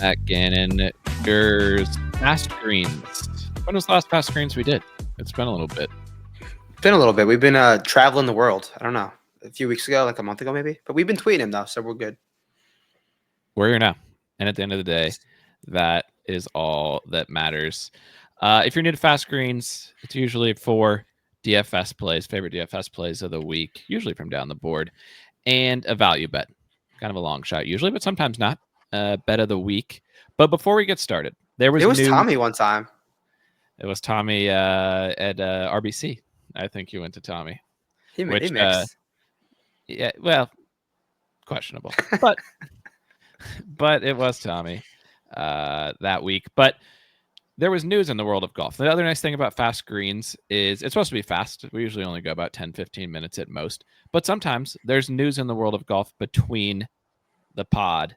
Back in yours fast screens. When was the last fast screens we did? It's been a little bit. Been a little bit. We've been traveling the world. I don't know. A few weeks ago, like a month ago maybe. But we've been tweeting him though, so we're good. We're here now. And at the end of the day, that is all that matters. If you're new to fast screens, it's usually for DFS plays, favorite DFS plays of the week, usually from down the board, and a value bet. Kind of a long shot usually, but sometimes not. Bet of the week. But before we get started, it was Tommy one time. It was Tommy at RBC. I think you went to Tommy. He mixed. Yeah, well, questionable, but it was Tommy that week. But there was news in the world of golf. The other nice thing about fast screens is it's supposed to be fast. We usually only go about 10, 15 minutes at most. But sometimes there's news in the world of golf between the pod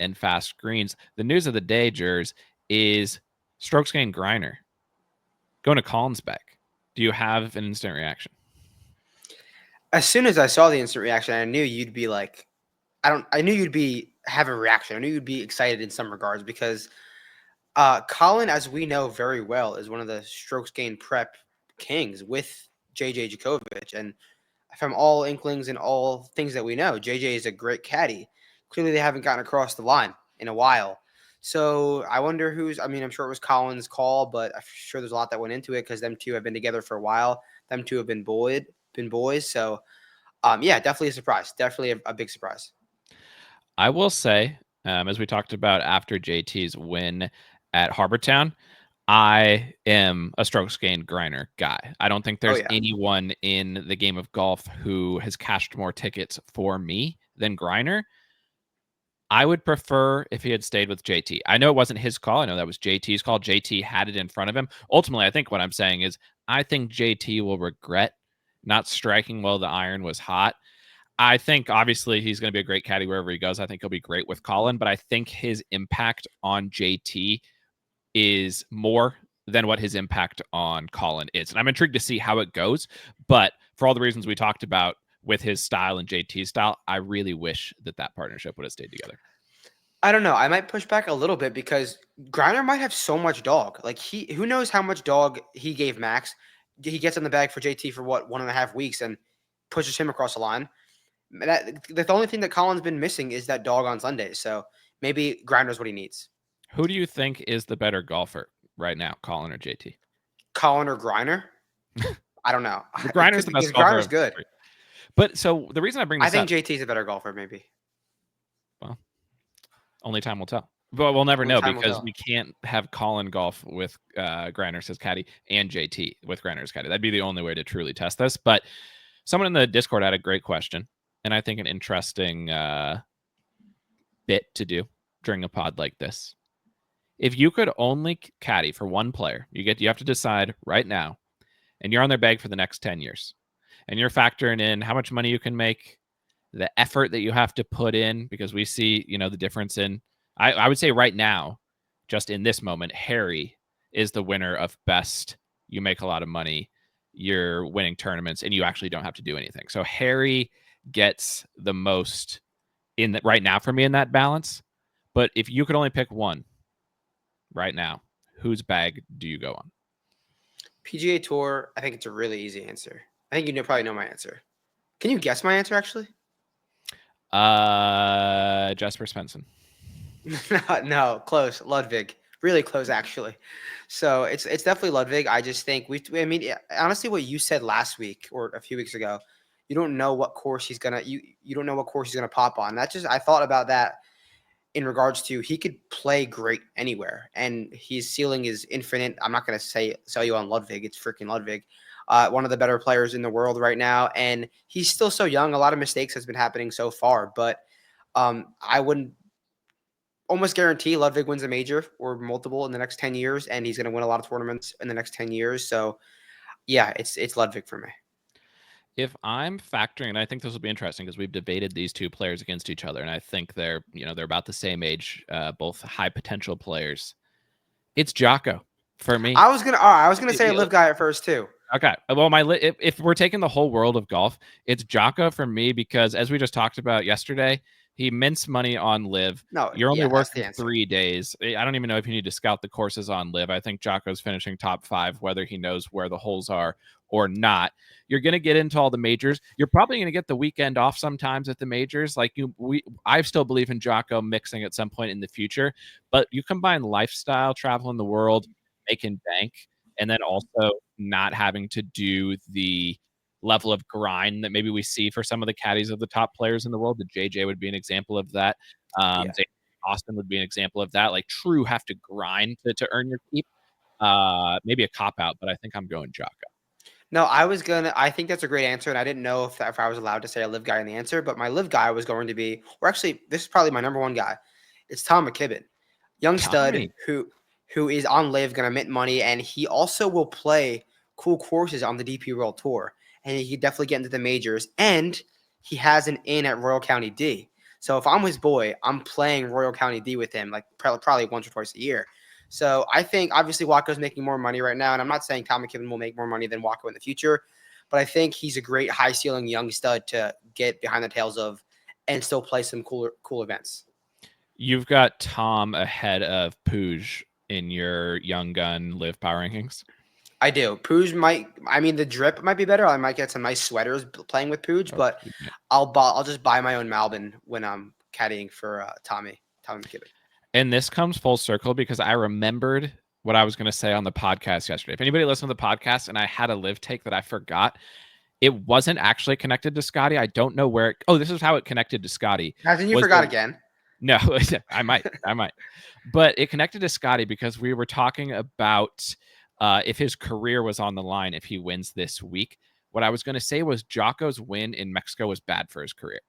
and fast screens. The news of the day, Jers, is strokes gained Greiner going to Collinsbeck. Do you have an instant reaction? As soon as I saw the instant reaction, I knew you'd be like, I knew you'd be have a reaction. I knew you'd be excited in some regards because Colin, as we know very well, is one of the strokes gained prep kings with JJ Djokovic. And from all inklings and all things that we know, JJ is a great caddy. Clearly, they haven't gotten across the line in a while. So I wonder I'm sure it was Colin's call, but I'm sure there's a lot that went into it because them two have been together for a while. Them two have been boys. So, yeah, definitely a surprise. Definitely a big surprise. I will say, as we talked about after JT's win at Harbortown, I am a strokes gained Greiner guy. I don't think there's anyone in the game of golf who has cashed more tickets for me than Greiner. I would prefer if he had stayed with JT. I know it wasn't his call. I know that was JT's call. JT had it in front of him. Ultimately, I think what I'm saying is I think JT will regret not striking while the iron was hot. I think, obviously, he's going to be a great caddy wherever he goes. I think he'll be great with Colin, but I think his impact on JT is more than what his impact on Colin is. And I'm intrigued to see how it goes. But for all the reasons we talked about with his style and JT's style, I really wish that partnership would have stayed together. I don't know. I might push back a little bit because Greiner might have so much dog. Like who knows how much dog he gave Max. He gets in the bag for JT for 1.5 weeks and pushes him across the line. The only thing that Colin's been missing is that dog on Sundays. So maybe Greiner's what he needs. Who do you think is the better golfer right now, Colin or JT? Colin or Greiner? I don't know. Greiner's the best golfer. Greiner's good. But so the reason I bring this up, I think JT's a better golfer, maybe. Well, only time will tell. But we'll never know because we can't have Colin golf with Greiner as caddy and JT with Greiner as caddy. That'd be the only way to truly test this. But someone in the Discord had a great question, and I think an interesting bit to do during a pod like this. If you could only caddy for one player, you have to decide right now, and you're on their bag for the next 10 years. And you're factoring in how much money you can make, the effort that you have to put in, because we see, the difference in, I would say right now, just in this moment, Harry is the winner of best. You make a lot of money, you're winning tournaments, and you actually don't have to do anything. So Harry gets the most right now for me in that balance. But if you could only pick one right now, whose bag do you go on? PGA Tour, I think it's a really easy answer. I think you probably know my answer. Can you guess my answer, actually? Jesper Svensson. No, close. Ludwig. Really close, actually. So it's definitely Ludwig. I just think honestly, what you said last week or a few weeks ago, you don't know what course he's gonna you don't know what course he's gonna pop on. I thought about that in regards to he could play great anywhere, and his ceiling is infinite. I'm not gonna sell you on Ludwig. It's freaking Ludwig. One of the better players in the world right now, and he's still so young. A lot of mistakes has been happening so far, but I wouldn't almost guarantee Ludwig wins a major or multiple in the next 10 years, and he's going to win a lot of tournaments in the next 10 years. So, yeah, it's Ludwig for me. If I'm factoring, and I think this will be interesting because we've debated these two players against each other, and I think they're about the same age, both high potential players. It's Jocko for me. I was gonna say a live guy at first too. Okay. Well, if we're taking the whole world of golf, it's Jocko for me because, as we just talked about yesterday, He mints money on live. No, You're only yeah, that's the working answer. 3 days. I don't even know if you need to scout the courses on live. I think Jocko's finishing top 5, whether he knows where the holes are or not. You're going to get into all the majors. You're probably going to get the weekend off sometimes at the majors. Like I still believe in Jocko mixing at some point in the future, but you combine lifestyle, traveling the world, making bank, and then also not having to do the level of grind that maybe we see for some of the caddies of the top players in the world. The JJ would be an example of that. Yeah. Austin would be an example of that. Like true have to grind to earn your keep. Maybe a cop out, but I think I'm going Jocko. No, I think that's a great answer, and I didn't know if I was allowed to say a live guy in the answer, but my live guy was going to be, or actually, this is probably my number one guy. It's Tom McKibben, young stud who is on live, going to mint money, and he also will play cool courses on the DP World Tour, and he could definitely get into the majors, and he has an in at Royal County D. So if I'm his boy, I'm playing Royal County D with him, like probably once or twice a year. So I think obviously Waco's making more money right now, and I'm not saying Tom McKibben will make more money than Waco in the future, but I think he's a great high ceiling young stud to get behind the tails of and still play some cool events. You've got Tom ahead of Pooj in your young gun live power rankings. I do. Pooj the drip might be better. I might get some nice sweaters playing with Pooj, but I'll just buy my own Malbin when I'm caddying for Tommy McKibben. And this comes full circle because I remembered what I was going to say on the podcast yesterday. If anybody listened to the podcast and I had a live take that I forgot, it wasn't actually connected to Scotty. I don't know where. This is how it connected to Scotty. Imagine you forgot again. No, I might. But it connected to Scotty because we were talking about if his career was on the line if he wins this week. What I was going to say was Jocko's win in Mexico was bad for his career.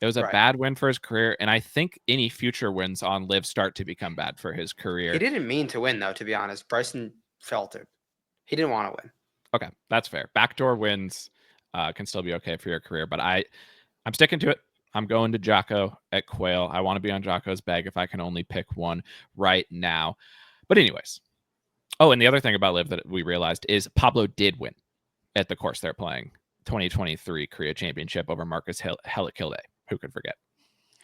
It was a bad win for his career, and I think any future wins on live start to become bad for his career. He didn't mean to win, though, to be honest. Bryson felt it. He didn't want to win. Okay, that's fair. Backdoor wins can still be okay for your career, but I'm sticking to it. I'm going to Jocko at Quail. I want to be on Jocko's bag if I can only pick one right now. But anyways. Oh, and the other thing about live that we realized is Pablo did win at the course they're playing, 2023 Korea Championship over Marcus Helikilde. Who could forget?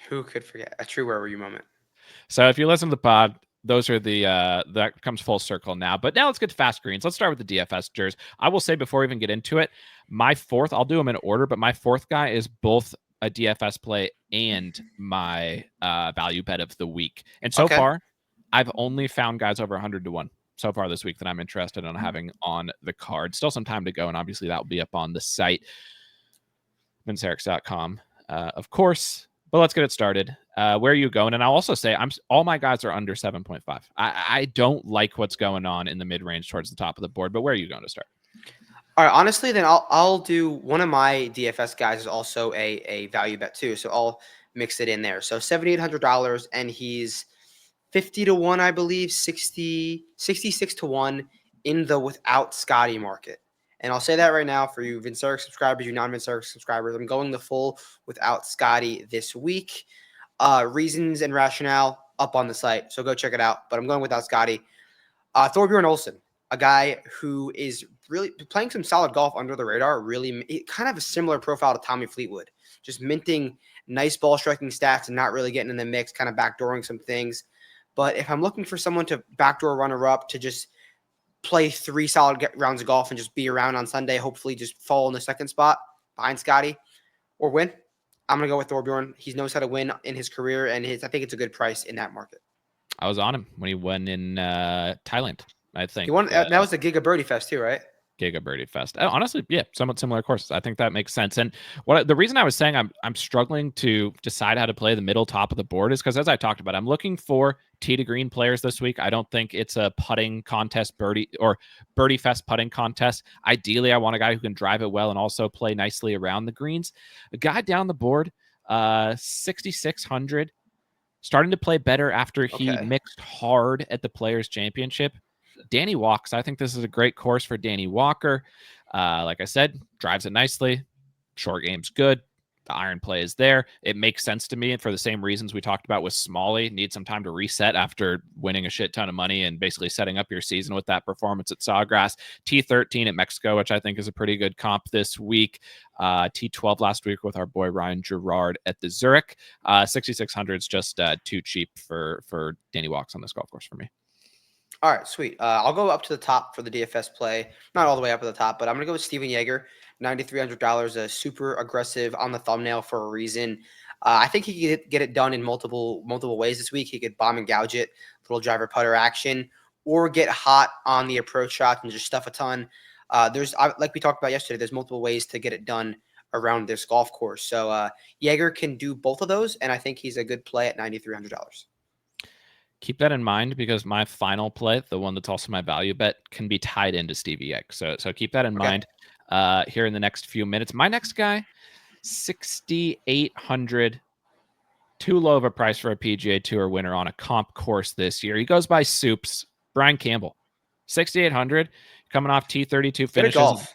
Who could forget? A true where were you moment. So if you listen to the pod, those are the that comes full circle now. But now let's get to fast greens. Let's start with the DFS jers. I will say before we even get into it, my fourth, I'll do them in order, but my fourth guy is both a DFS play and my value bet of the week. And so far, I've only found guys over 100 to 1 so far this week that I'm interested in having on the card. Still some time to go, and obviously that will be up on the site, vinceerics.com. Of course, but let's get it started. Where are you going? And I'll also say all my guys are under 7.5. I don't like what's going on in the mid-range towards the top of the board, but where are you going to start? All right, honestly, then I'll do one of my DFS guys is also a value bet too. So I'll mix it in there. So $7,800, and he's 50 to 1, I believe, 66 to 1 in the without Scotty market. And I'll say that right now for you Vince Eric subscribers, you non-Vince Eric subscribers. I'm going the full without Scotty this week. Reasons and rationale up on the site, so go check it out. But I'm going without Scotty. Byron Nelson, a guy who is really playing some solid golf under the radar, really kind of a similar profile to Tommy Fleetwood, just minting nice ball striking stats and not really getting in the mix, kind of backdooring some things. But if I'm looking for someone to backdoor runner-up to just play 3 solid rounds of golf and just be around on Sunday, hopefully just fall in the second spot behind Scotty or win, I'm going to go with Thorbjorn. He knows how to win in his career, and I think it's a good price in that market. I was on him when he won in Thailand, I think. He won. That was the Giga Birdie Fest too, right? Giga Birdie Fest. Honestly, yeah, somewhat similar courses. I think that makes sense. And the reason I was saying I'm struggling to decide how to play the middle top of the board is because, as I talked about, I'm looking for tee to green players this week. I don't think it's a putting contest, birdie fest putting contest. Ideally, I want a guy who can drive it well and also play nicely around the greens. A guy down the board, 6,600, starting to play better after he mixed hard at the Players Championship. Danny Walks. I think this is a great course for Danny Walker. Like I said, drives it nicely. Short game's good. The iron play is there. It makes sense to me, and for the same reasons we talked about with Smalley, need some time to reset after winning a shit ton of money and basically setting up your season with that performance at Sawgrass. T13 at Mexico, which I think is a pretty good comp this week. T12 last week with our boy Ryan Gerard at the Zurich. 6,600 is just too cheap for Danny Walks on this golf course for me. All right, sweet. I'll go up to the top for the DFS play. Not all the way up at the top, but I'm going to go with Steven Yeager, $9,300, super aggressive on the thumbnail for a reason. I think he could get it done in multiple ways this week. He could bomb and gouge it, little driver putter action, or get hot on the approach shot and just stuff a ton. There's like we talked about yesterday, there's multiple ways to get it done around this golf course. So Yeager can do both of those, and I think he's a good play at $9,300. Keep that in mind because my final play, the one that's also my value bet, can be tied into Stevie Egg. So keep that in mind here in the next few minutes. My next guy, 6,800. Too low of a price for a PGA Tour winner on a comp course this year. He goes by Soups. Brian Campbell, 6,800, coming off T32 finishes.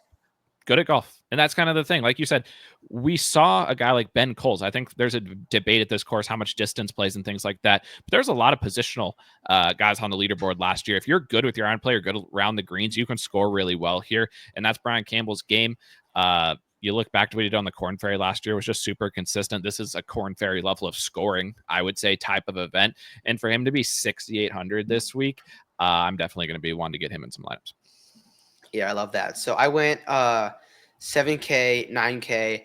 Good at golf. And that's kind of the thing. Like you said, we saw a guy like Ben Coles. I think there's a debate at this course, how much distance plays and things like that. But there's a lot of positional guys on the leaderboard last year. If you're good with your iron play or good around the greens, you can score really well here. And that's Brian Campbell's game. You look back to what he did on the Corn Ferry last year, was just super consistent. This is a Corn Ferry level of scoring, I would say, type of event. And for him to be 6,800 this week, I'm definitely going to be one to get him in some lineups. Yeah, I love that. So I went 7K, 9K.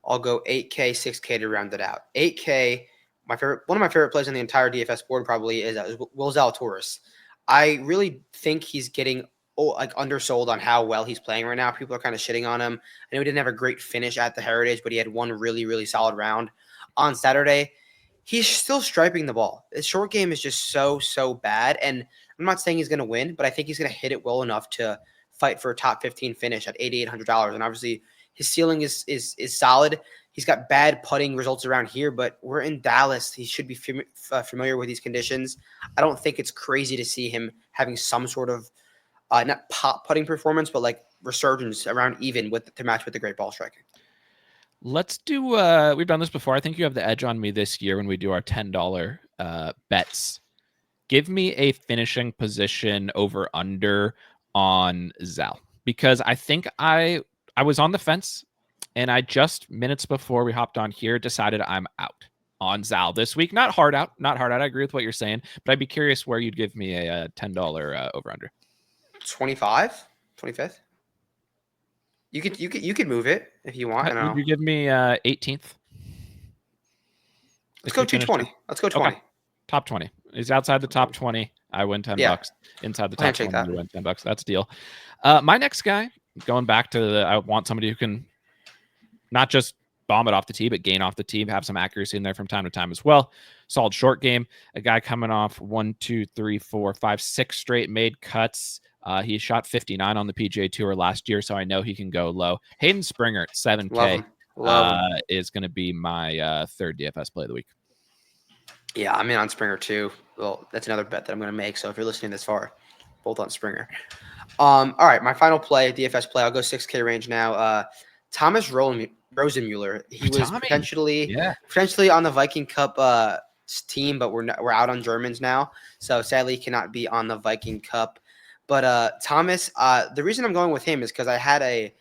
I'll go 8K, 6K to round it out. 8K, one of my favorite plays on the entire DFS board probably is Will Zalatoris. I really think he's getting undersold on how well he's playing right now. People are kind of shitting on him. I know he didn't have a great finish at the Heritage, but he had one really, really solid round on Saturday. He's still striping the ball. His short game is just so bad. And I'm not saying he's going to win, but I think he's going to hit it well enough to fight for a top 15 finish at $8,800. And obviously his ceiling is solid. He's got bad putting results around here, but we're in Dallas. He should be familiar with these conditions. I don't think it's crazy to see him having some sort of not pop putting performance, but like resurgence around even to match with the great ball striking. Let's do, we've done this before. I think you have the edge on me this year when we do our $10 bets. Give me a finishing position over under on Zal, because I think I was on the fence and I just minutes before we hopped on here decided I'm out on Zal this week. Not hard out. I agree with what you're saying, but I'd be curious where you'd give me a $10 over under. 25th. You could move it if you want. Would you give me 18th? Let's go 220. Let's go 20. Okay. Top 20. He's outside the top 20. I win $10. Inside the top 20, you win $10. That's a deal. My next guy, going back to I want somebody who can not just bomb it off the tee, but gain off the tee, have some accuracy in there from time to time as well. Solid short game. A guy coming off 1, 2, 3, 4, 5, 6 straight made cuts. He shot 59 on the PGA Tour last year, so I know he can go low. Hayden Springer at 7K is going to be my third DFS play of the week. Yeah, I'm in on Springer too. Well, that's another bet that I'm going to make. So if you're listening this far, both on Springer. All right, my final play, DFS play. I'll go 6K range now. Thomas Rosenmuller. He was potentially on the Viking Cup team, but we're out on Germans now. So sadly, he cannot be on the Viking Cup. But Thomas, the reason I'm going with him is because I had a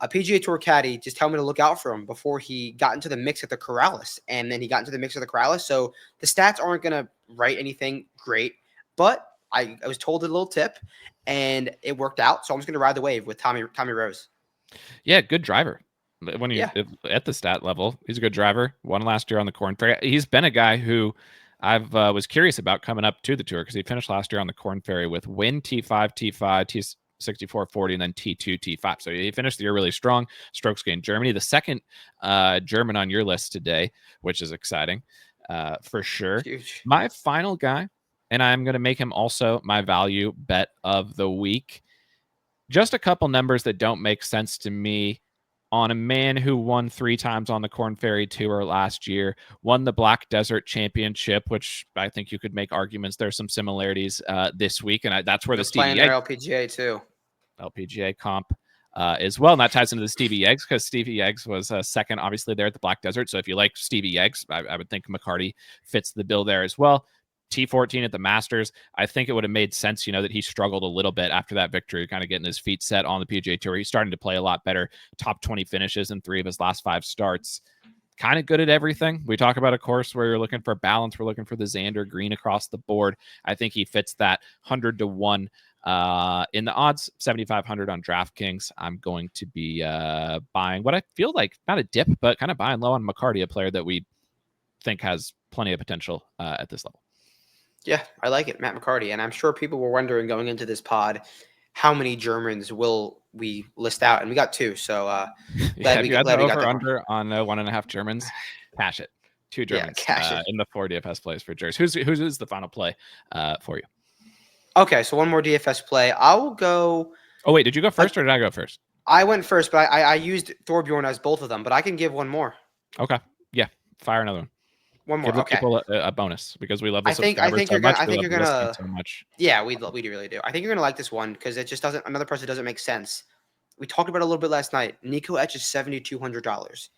PGA Tour caddy just tell me to look out for him before he got into the mix at the Corrales. And then he got into the mix at the Corrales. So the stats aren't going to write anything great. But I was told a little tip, and it worked out. So I'm just going to ride the wave with Tommy Rose. Yeah, good driver. When he at the stat level, he's a good driver. Won last year on the Corn Ferry. He's been a guy who I've was curious about coming up to the tour because he finished last year on the Corn Ferry with win T5, T64, 40, and then T2, T5. So he finished the year really strong. Strokes gained Germany. The second German on your list today, which is exciting for sure. Huge. My final guy, and I'm going to make him also my value bet of the week. Just a couple numbers that don't make sense to me. On a man who won 3 times on the Corn Ferry Tour last year, won the Black Desert Championship, which I think you could make arguments there's some similarities this week, and that's where the playing their LPGA too. LPGA comp. as well. And that ties into the Stevie Eggs because Stevie Eggs was second, obviously, there at the Black Desert. So if you like Stevie Eggs, I would think McCarty fits the bill there as well. T14 at the Masters. I think it would have made sense, that he struggled a little bit after that victory, kind of getting his feet set on the PGA Tour. He's starting to play a lot better. Top 20 finishes in 3 of his last 5 starts. Kind of good at everything. We talk about a course where you're looking for balance. We're looking for the Xander green across the board. I think he fits that 100 to 1 in the odds, 7,500 on DraftKings. I'm going to be buying what I feel like not a dip, but kind of buying low on McCarty, a player that we think has plenty of potential at this level. Yeah, I like it, Matt McCarty. And I'm sure people were wondering going into this pod, how many Germans will we list out? And we got 2. So glad we got under on 1.5 Germans. Cash it. 2 Germans in the 4 DFS plays for Jers. Who's the final play for you? Okay, so one more DFS play. I will go. Oh, wait, did you go first or did I go first? I went first, but I used Thorbjorn as both of them, but I can give one more. Okay. Yeah. Fire another one. One more. Give the people a bonus because we love the subscribers I think you're gonna. So much. Yeah, we really do. I think you're gonna like this one because it just doesn't. Another person doesn't make sense. We talked about it a little bit last night. Nico Etch is $7,200.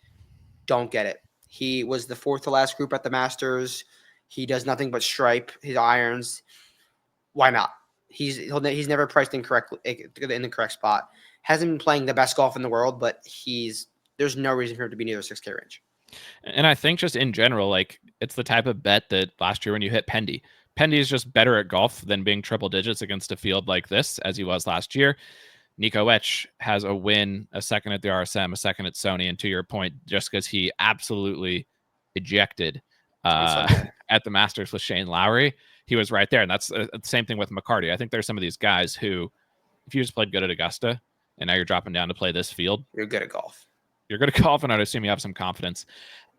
Don't get it. He was the 4th to last group at the Masters. He does nothing but stripe his irons. Why not? He's never priced in the correct spot. Hasn't been playing the best golf in the world, but there's no reason for him to be near the 6K range. And I think just in general, like it's the type of bet that last year when you hit Pendy is just better at golf than being triple digits against a field like this, as he was last year. Nico Etch has a win, a second at the RSM, a second at Sony, and to your point, just because he absolutely ejected at the Masters with Shane Lowry, he was right there. And that's the same thing with McCarty. I think there's some of these guys who, if you just played good at Augusta and now you're dropping down to play this field, you're good at golf. You're good at golf, and I'd assume you have some confidence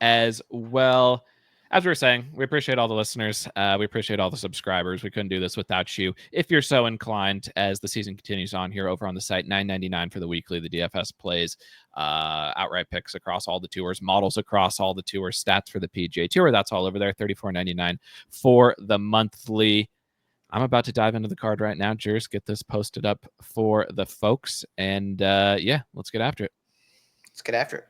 as well. As we were saying, we appreciate all the listeners. We appreciate all the subscribers. We couldn't do this without you. If you're so inclined, as the season continues on here over on the site, $9.99 for the weekly, the DFS plays, outright picks across all the tours, models across all the tours, stats for the PGA Tour. That's all over there, $34.99 for the monthly. I'm about to dive into the card right now. Jers, get this posted up for the folks. And yeah, let's get after it. Let's get after it.